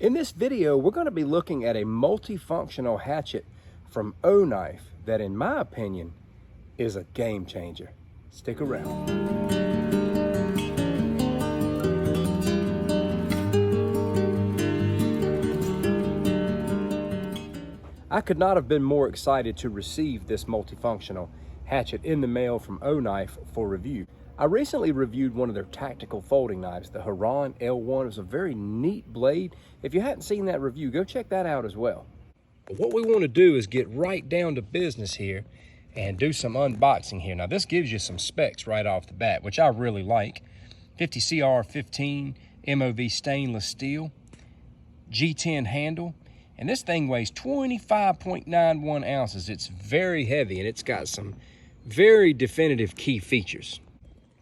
In this video, we're going to be looking at a multifunctional hatchet from Oknife that, in my opinion, is a game changer. Stick around. I could not have been more excited to receive this multifunctional hatchet in the mail from Oknife for review. I recently reviewed one of their tactical folding knives, the Huron L1. It was a very neat blade. If you hadn't seen that review, go check that out as well. But what we want to do is get right down to business here and do some unboxing here. Now this gives you some specs right off the bat, which I really like. 50CR15 MOV stainless steel, G10 handle, and this thing weighs 25.91 ounces. It's very heavy and it's got some very definitive key features.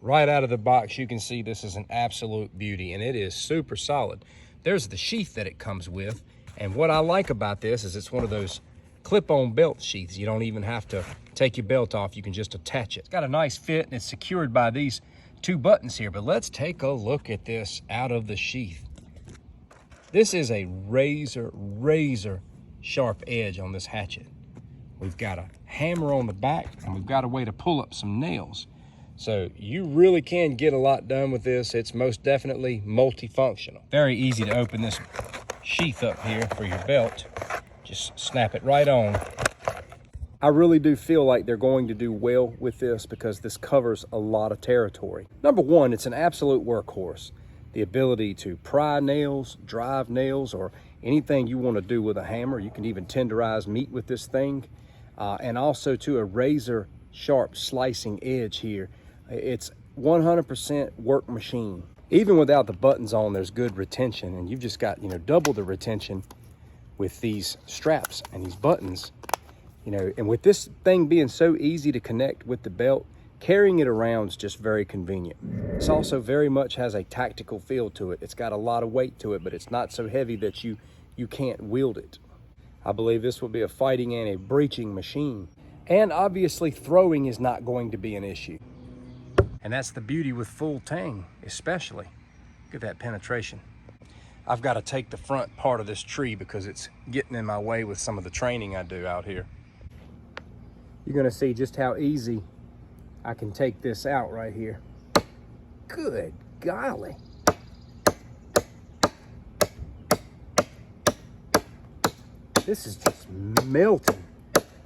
Right out of the box, you can see this is an absolute beauty, and it is super solid. There's the sheath that it comes with, and what I like about this is it's one of those clip-on belt sheaths. You don't even have to take your belt off, you can just attach it. It's got a nice fit, and it's secured by these two buttons here, but let's take a look at this out of the sheath. This is a razor sharp edge on this hatchet. We've got a hammer on the back, and we've got a way to pull up some nails. So you really can get a lot done with this. It's most definitely multifunctional. Very easy to open this sheath up here for your belt. Just snap it right on. I really do feel like they're going to do well with this because this covers a lot of territory. Number one, it's an absolute workhorse. The ability to pry nails, drive nails, or anything you want to do with a hammer. You can even tenderize meat with this thing. And also to a razor sharp slicing edge here. It's 100% work machine. Even without the buttons on, there's good retention, and you've just got, double the retention with these straps and these buttons, and with this thing being so easy to connect with the belt, carrying it around is just very convenient. This also very much has a tactical feel to it. It's got a lot of weight to it, but it's not so heavy that you can't wield it. I believe this will be a fighting and a breaching machine. And obviously throwing is not going to be an issue. And that's the beauty with full tang, especially. Look at that penetration. I've got to take the front part of this tree because it's getting in my way with some of the training I do out here. You're gonna see just how easy I can take this out right here. Good golly. This is just melting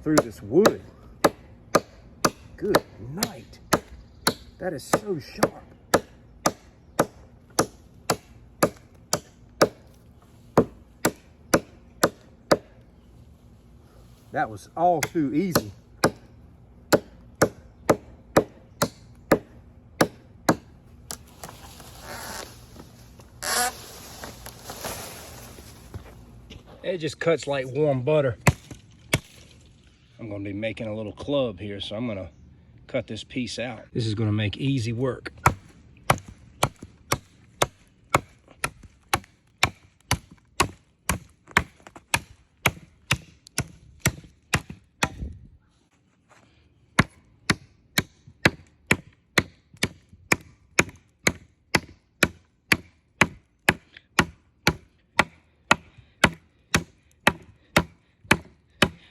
through this wood. Good night. That is so sharp. That was all too easy. It just cuts like warm butter. I'm going to be making a little club here, so I'm going to cut this piece out. This is going to make easy work.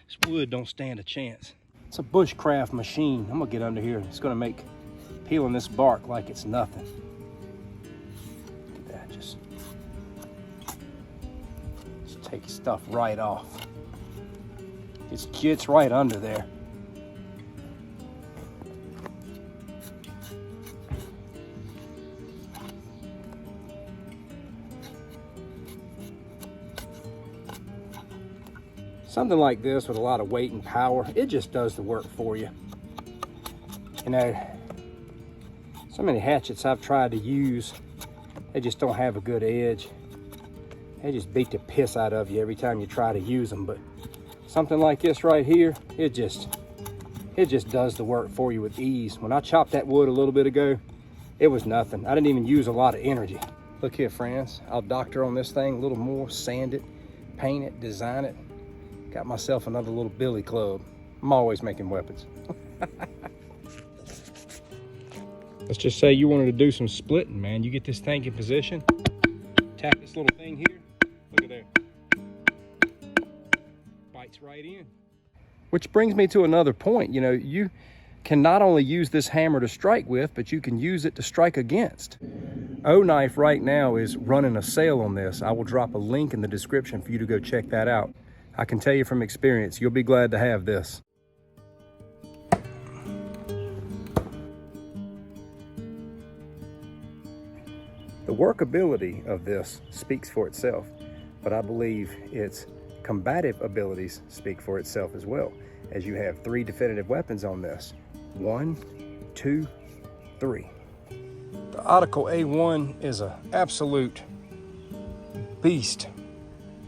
This wood don't stand a chance. It's a Bushcraft machine. I'm gonna get under here. It's gonna make peeling this bark like it's nothing. Look at that, just take stuff right off. It gets right under there. Something like this with a lot of weight and power, it just does the work for you. So many hatchets I've tried to use, they just don't have a good edge. They just beat the piss out of you every time you try to use them. But something like this right here, it just does the work for you with ease. When I chopped that wood a little bit ago, it was nothing. I didn't even use a lot of energy. Look here, friends, I'll doctor on this thing a little more, sand it, paint it, design it. Got myself another little billy club. I'm always making weapons. Let's just say you wanted to do some splitting, man. You get this thing in position, tap this little thing here. Look at there. right in. Which brings me to another point. You know, you can not only use this hammer to strike with, but you can use it to strike against. Oknife right now is running a sale on this. I will drop a link in the description for you to go check that out. I can tell you from experience, you'll be glad to have this. The workability of this speaks for itself, but I believe its combative abilities speak for itself as well, as you have 3 definitive weapons on this. 1, 2, 3. The Otacle A1 is an absolute beast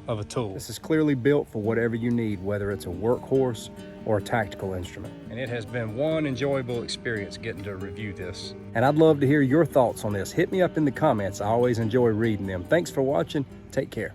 of a tool. This is clearly built for whatever you need, whether it's a workhorse or a tactical instrument. And it has been one enjoyable experience getting to review this. And I'd love to hear your thoughts on this. Hit me up in the comments. I always enjoy reading them. Thanks for watching. Take care.